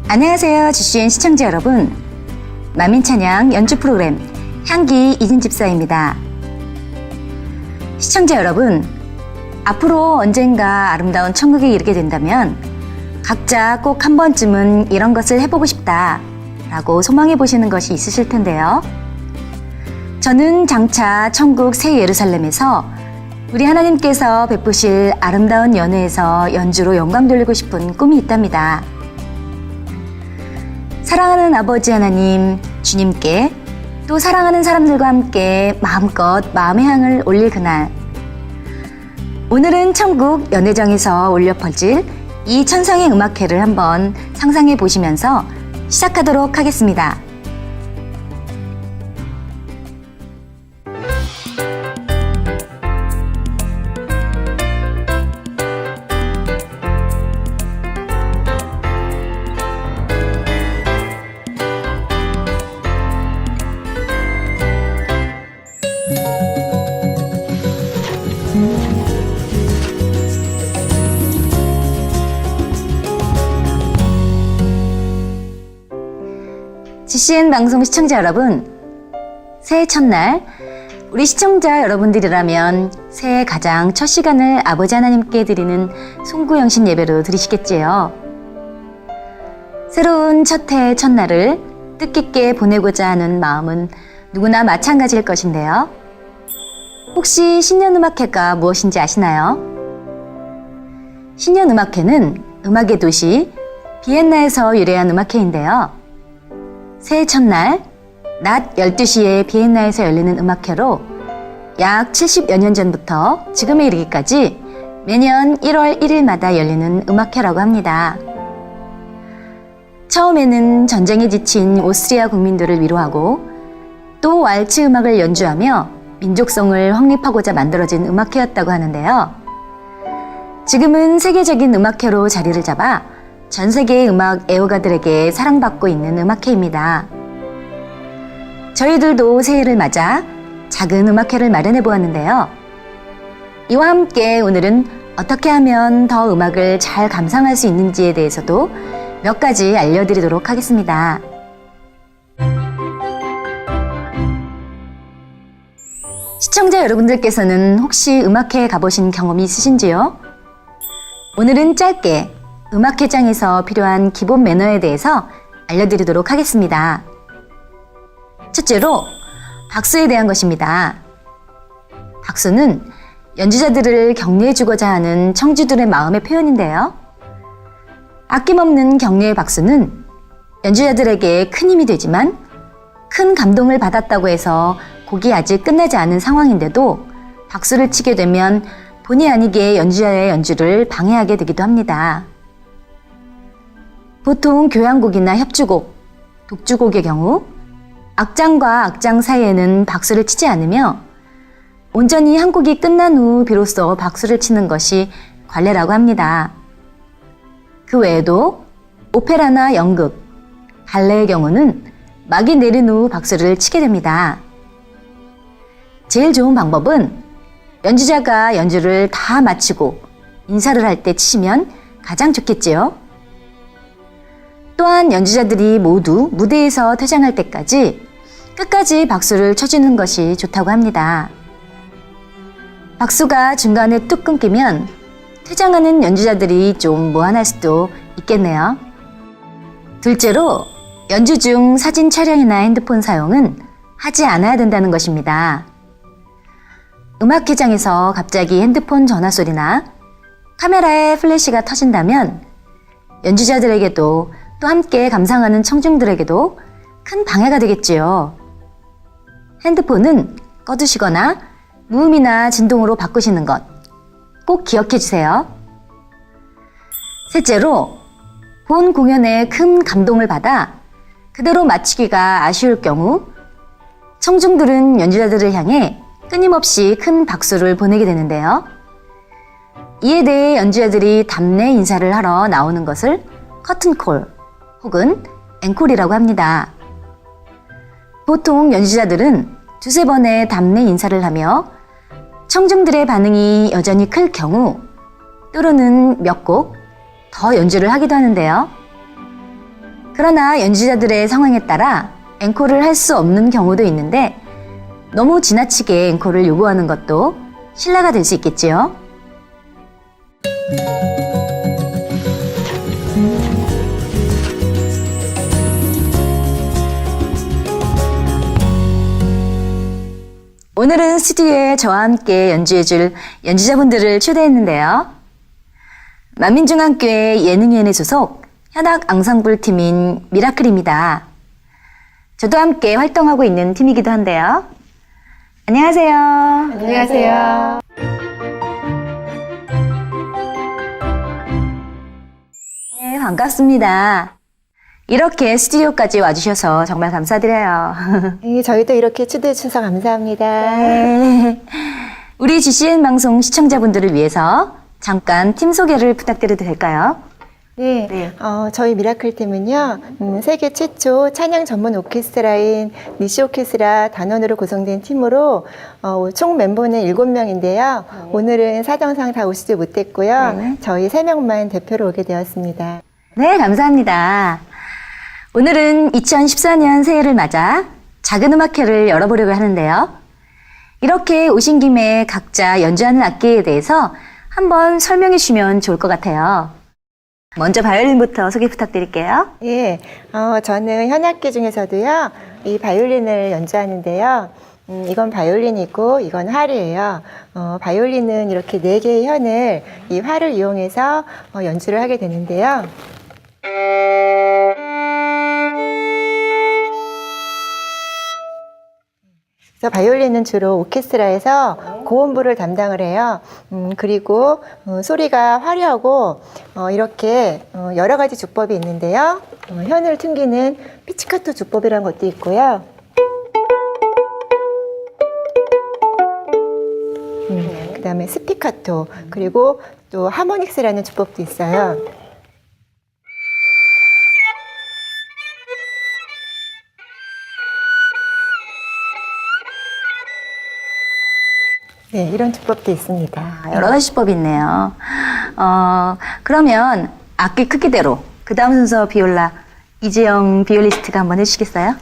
안녕하세요, GCN 시청자 여러분. 만민찬양 연주 프로그램 향기 이진집사입니다. 시청자 여러분, 앞으로 언젠가 아름다운 천국에 이르게 된다면 각자 꼭 한 번쯤은 이런 것을 해보고 싶다 라고 소망해 보시는 것이 있으실 텐데요. 저는 장차 천국 새 예루살렘에서 우리 하나님께서 베푸실 아름다운 연회에서 연주로 영광 돌리고 싶은 꿈이 있답니다. 사랑하는 아버지 하나님, 주님께 또 사랑하는 사람들과 함께 마음껏 마음의 향을 올릴 그날, 오늘은 천국 연회장에서 울려 퍼질 이 천상의 음악회를 한번 상상해 보시면서 시작하도록 하겠습니다. GCN 방송 시청자 여러분, 새해 첫날 우리 시청자 여러분들이라면 새해 가장 첫 시간을 아버지 하나님께 드리는 송구영신 예배로 드리시겠지요. 새로운 첫 해의 첫날을 뜻깊게 보내고자 하는 마음은 누구나 마찬가지일 것인데요. 혹시 신년음악회가 무엇인지 아시나요? 신년음악회는 음악의 도시 비엔나에서 유래한 음악회인데요. 새해 첫날 낮 12시에 비엔나에서 열리는 음악회로 약 70여 년 전부터 지금에 이르기까지 매년 1월 1일마다 열리는 음악회라고 합니다. 처음에는 전쟁에 지친 오스트리아 국민들을 위로하고 또 왈츠 음악을 연주하며 민족성을 확립하고자 만들어진 음악회였다고 하는데요. 지금은 세계적인 음악회로 자리를 잡아 전 세계의 음악 애호가들에게 사랑받고 있는 음악회입니다. 저희들도 새해를 맞아 작은 음악회를 마련해 보았는데요. 이와 함께 오늘은 어떻게 하면 더 음악을 잘 감상할 수 있는지에 대해서도 몇 가지 알려드리도록 하겠습니다. 시청자 여러분들께서는 혹시 음악회에 가보신 경험이 있으신지요? 오늘은 짧게 음악회장에서 필요한 기본 매너에 대해서 알려드리도록 하겠습니다. 첫째로 박수에 대한 것입니다. 박수는 연주자들을 격려해주고자 하는 청주들의 마음의 표현인데요. 아낌없는 격려의 박수는 연주자들에게 큰 힘이 되지만 큰 감동을 받았다고 해서 곡이 아직 끝나지 않은 상황인데도 박수를 치게 되면 본의 아니게 연주자의 연주를 방해하게 되기도 합니다. 보통 교향곡이나 협주곡, 독주곡의 경우 악장과 악장 사이에는 박수를 치지 않으며 온전히 한 곡이 끝난 후 비로소 박수를 치는 것이 관례라고 합니다. 그 외에도 오페라나 연극, 발레의 경우는 막이 내린 후 박수를 치게 됩니다. 제일 좋은 방법은 연주자가 연주를 다 마치고 인사를 할 때 치시면 가장 좋겠지요. 또한 연주자들이 모두 무대에서 퇴장할 때까지 끝까지 박수를 쳐주는 것이 좋다고 합니다. 박수가 중간에 뚝 끊기면 퇴장하는 연주자들이 좀 무안할 수도 있겠네요. 둘째로 연주 중 사진 촬영이나 핸드폰 사용은 하지 않아야 된다는 것입니다. 음악회장에서 갑자기 핸드폰 전화 소리나 카메라에 플래시가 터진다면 연주자들에게도 또 함께 감상하는 청중들에게도 큰 방해가 되겠지요. 핸드폰은 꺼두시거나 무음이나 진동으로 바꾸시는 것 꼭 기억해 주세요. 셋째로 본 공연에 큰 감동을 받아 그대로 마치기가 아쉬울 경우 청중들은 연주자들을 향해 끊임없이 큰 박수를 보내게 되는데요. 이에 대해 연주자들이 답례 인사를 하러 나오는 것을 커튼콜 혹은 앵콜이라고 합니다. 보통 연주자들은 두세 번의 답례 인사를 하며 청중들의 반응이 여전히 클 경우 때로는 몇 곡 더 연주를 하기도 하는데요. 그러나 연주자들의 상황에 따라 앵콜을 할 수 없는 경우도 있는데 너무 지나치게 앵콜을 요구하는 것도 실례가 될 수 있겠지요. 오늘은 스튜디오에 저와 함께 연주해줄 연주자분들을 초대했는데요. 만민중앙교회 예능위원회 소속 현악 앙상블 팀인 미라클입니다. 저도 함께 활동하고 있는 팀이기도 한데요. 안녕하세요. 안녕하세요. 네, 반갑습니다. 이렇게 스튜디오까지 와주셔서 정말 감사드려요. 네, 저희도 이렇게 초대해 주셔서 감사합니다. 네. 우리 GCN 방송 시청자분들을 위해서 잠깐 팀 소개를 부탁드려도 될까요? 네, 저희 미라클 팀은요, 세계 최초 찬양 전문 오케스트라인 니시 오케스트라 단원으로 구성된 팀으로 총 멤버는 7명인데요. 오늘은 사정상 다 오시지 못했고요. 저희 3명만 대표로 오게 되었습니다. 네, 감사합니다. 오늘은 2014년 새해를 맞아 작은 음악회를 열어보려고 하는데요. 이렇게 오신 김에 각자 연주하는 악기에 대해서 한번 설명해 주시면 좋을 것 같아요. 먼저 바이올린부터 소개 부탁드릴게요. 예, 저는 현악기 중에서도요, 이 바이올린을 연주하는데요. 이건 바이올린이고, 이건 활이에요. 바이올린은 이렇게 4개의 현을 이 활을 이용해서 연주를 하게 되는데요. 그래서 바이올린은 주로 오케스트라에서 고음부를 담당을 해요. 그리고 소리가 화려하고 이렇게 여러 가지 주법이 있는데요. 현을 튕기는 피치카토 주법이라는 것도 있고요. 그 다음에 스피카토, 그리고 또 하모닉스라는 주법도 있어요. 네, 이런 주법도 있습니다. 여러 가지 수법이 있네요. 그러면 악기 크기대로 그 다음 순서 비올라 이지영 비올리스트가 한번 해주시겠어요?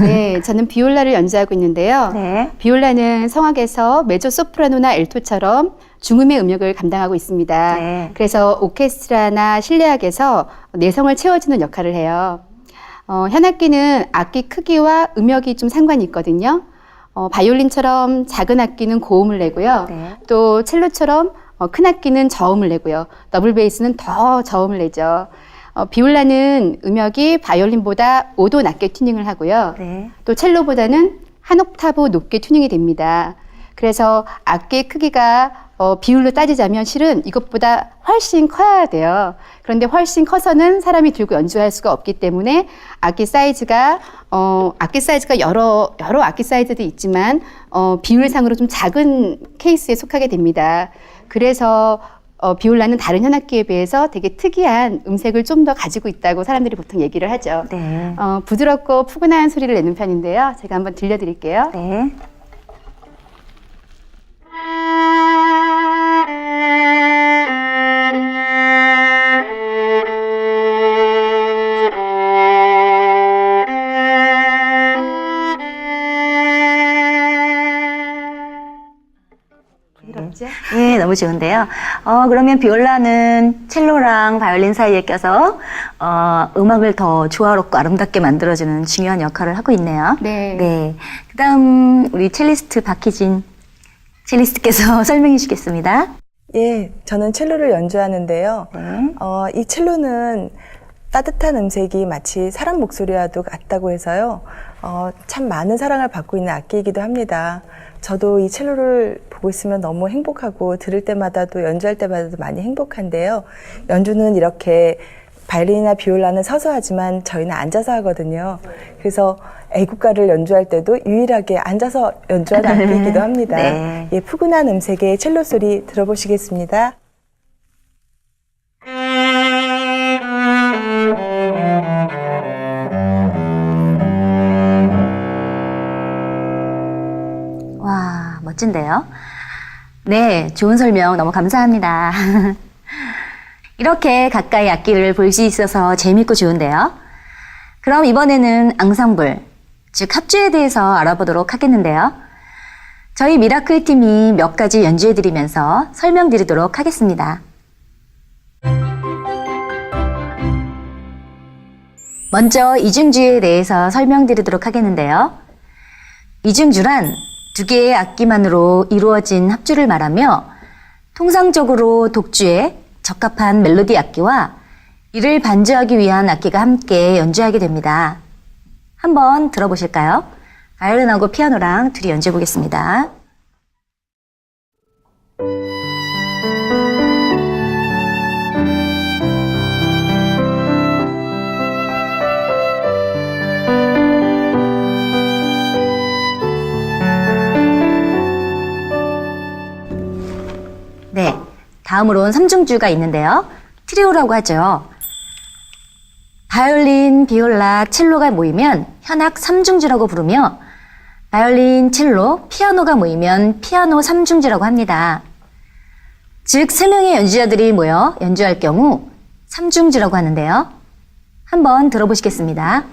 네, 저는 비올라를 연주하고 있는데요. 네. 비올라는 성악에서 메조 소프라노나 엘토처럼 중음의 음역을 감당하고 있습니다. 네. 그래서 오케스트라나 실내악에서 내성을 채워주는 역할을 해요. 현악기는 악기 크기와 음역이 좀 상관이 있거든요. 바이올린처럼 작은 악기는 고음을 내고요. 네. 또 첼로처럼 큰 악기는 저음을 내고요. 더블 베이스는 더 저음을 내죠. 비올라는 음역이 바이올린보다 5도 낮게 튜닝을 하고요. 네. 또 첼로보다는 한 옥타브 높게 튜닝이 됩니다. 그래서 악기의 크기가 비율로 따지자면 실은 이것보다 훨씬 커야 돼요. 그런데 훨씬 커서는 사람이 들고 연주할 수가 없기 때문에 악기 사이즈가 여러 악기 사이즈도 있지만 비율상으로 좀 작은 케이스에 속하게 됩니다. 그래서 비올라는 다른 현악기에 비해서 되게 특이한 음색을 좀 더 가지고 있다고 사람들이 보통 얘기를 하죠. 네. 부드럽고 푸근한 소리를 내는 편인데요. 제가 한번 들려드릴게요. 네. 부드럽죠? 예, 너무 좋은데요. 그러면 비올라는 첼로랑 바이올린 사이에 껴서 음악을 더 조화롭고 아름답게 만들어주는 중요한 역할을 하고 있네요. 네. 네. 그다음 우리 첼리스트 박희진 첼리스트께서 설명해 주시겠습니다. 예, 저는 첼로를 연주하는데요. 네. 이 첼로는 따뜻한 음색이 마치 사람 목소리와도 같다고 해서요. 참 많은 사랑을 받고 있는 악기이기도 합니다. 저도 이 첼로를 보고 있으면 너무 행복하고 들을 때마다도 연주할 때마다도 많이 행복한데요. 연주는 이렇게 바이올린이나 비올라는 서서 하지만 저희는 앉아서 하거든요. 그래서 애국가를 연주할 때도 유일하게 앉아서 연주하는 악기이기도 합니다. 네. 예, 푸근한 음색의 첼로 소리 들어보시겠습니다. 와, 멋진데요? 네, 좋은 설명 너무 감사합니다. 이렇게 가까이 악기를 볼 수 있어서 재밌고 좋은데요. 그럼 이번에는 앙상블, 즉 합주에 대해서 알아보도록 하겠는데요. 저희 미라클 팀이 몇 가지 연주해드리면서 설명드리도록 하겠습니다. 먼저 이중주에 대해서 설명드리도록 하겠는데요. 이중주란 두 개의 악기만으로 이루어진 합주를 말하며 통상적으로 독주에 적합한 멜로디 악기와 이를 반주하기 위한 악기가 함께 연주하게 됩니다. 한번 들어보실까요? 바이올린하고 피아노랑 둘이 연주해 보겠습니다. 네, 다음으로는 삼중주가 있는데요. 트리오라고 하죠. 바이올린, 비올라, 첼로가 모이면 현악 삼중주라고 부르며 바이올린, 첼로, 피아노가 모이면 피아노 삼중주라고 합니다. 즉, 3명의 연주자들이 모여 연주할 경우 삼중주라고 하는데요. 한번 들어보시겠습니다.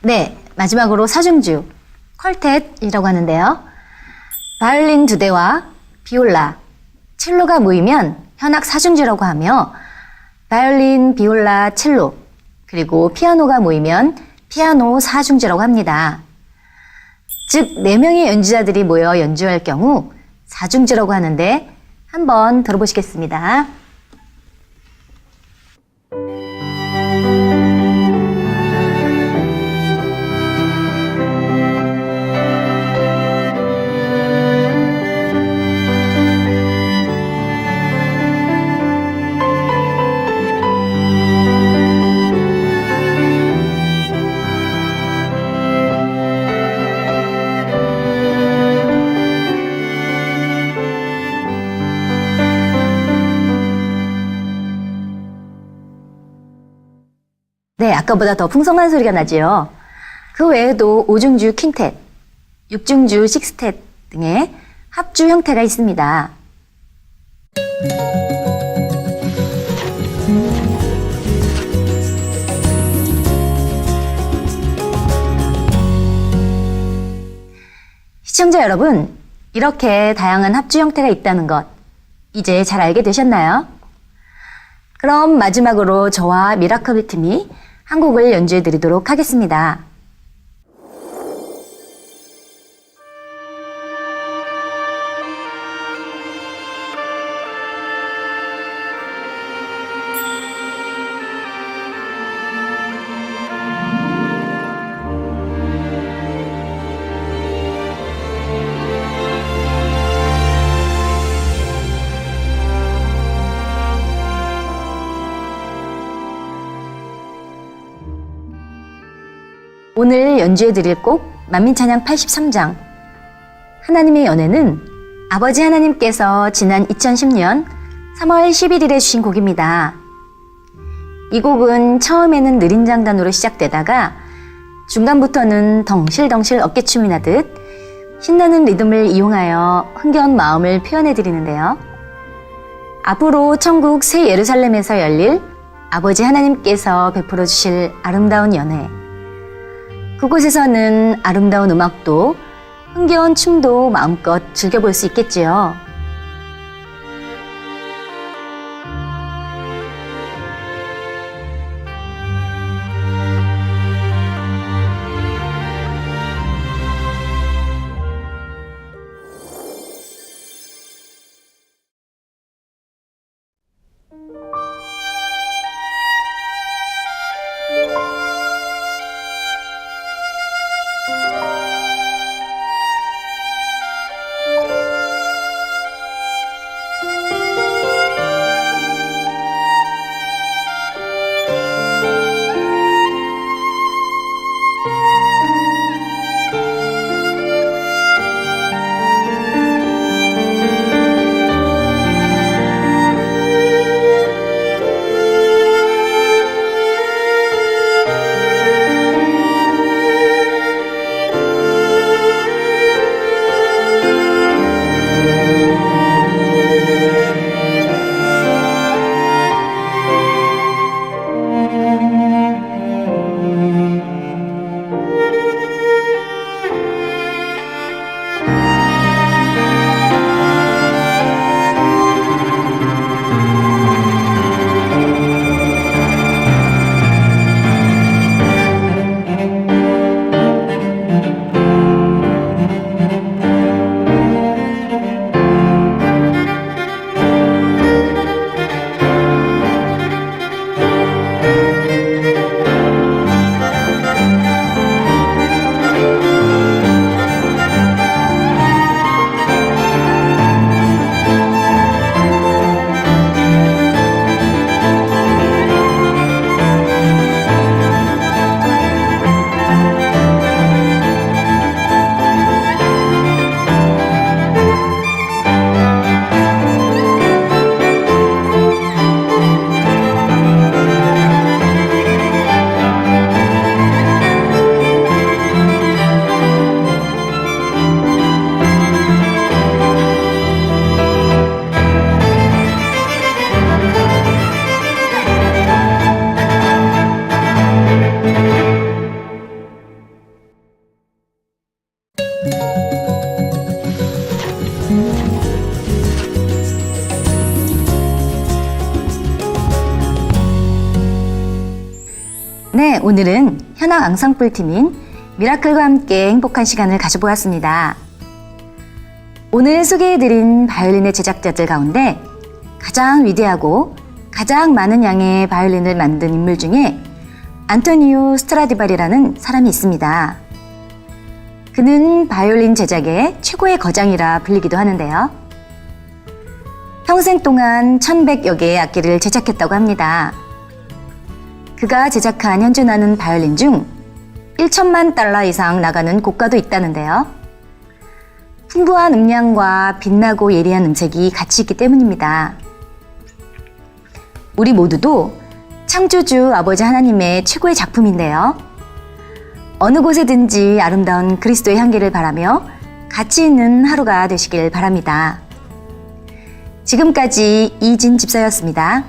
네, 마지막으로 사중주, 퀄텟이라고 하는데요. 바이올린 2대와 비올라, 첼로가 모이면 현악 사중주라고 하며 바이올린, 비올라, 첼로, 그리고 피아노가 모이면 피아노 사중주라고 합니다. 즉, 4명의 연주자들이 모여 연주할 경우 사중주라고 하는데 한번 들어보시겠습니다. 네, 아까보다 더 풍성한 소리가 나지요. 그 외에도 5중주 퀸텟, 6중주 식스텟 등의 합주 형태가 있습니다. 시청자 여러분, 이렇게 다양한 합주 형태가 있다는 것, 이제 잘 알게 되셨나요? 그럼 마지막으로 저와 미라클 팀이 한 곡을 연주해 드리도록 하겠습니다. 오늘 연주해 드릴 곡 만민찬양 83장 하나님의 연애는 아버지 하나님께서 지난 2010년 3월 11일에 주신 곡입니다. 이 곡은 처음에는 느린 장단으로 시작되다가 중간부터는 덩실덩실 어깨춤이 나듯 신나는 리듬을 이용하여 흥겨운 마음을 표현해 드리는데요. 앞으로 천국 새 예루살렘에서 열릴 아버지 하나님께서 베풀어 주실 아름다운 연애, 그곳에서는 아름다운 음악도 흥겨운 춤도 마음껏 즐겨볼 수 있겠지요. 네, 오늘은 현악 앙상블 팀인 미라클과 함께 행복한 시간을 가져보았습니다. 오늘 소개해드린 바이올린의 제작자들 가운데 가장 위대하고 가장 많은 양의 바이올린을 만든 인물 중에 안토니오 스트라디바리라는 사람이 있습니다. 그는 바이올린 제작의 최고의 거장이라 불리기도 하는데요. 평생 동안 1100여 개의 악기를 제작했다고 합니다. 그가 제작한 현존하는 바이올린 중 1천만 달러 이상 나가는 고가도 있다는데요. 풍부한 음량과 빛나고 예리한 음색이 같이 있기 때문입니다. 우리 모두도 창조주 아버지 하나님의 최고의 작품인데요. 어느 곳에든지 아름다운 그리스도의 향기를 바라며 가치 있는 하루가 되시길 바랍니다. 지금까지 이진 집사였습니다.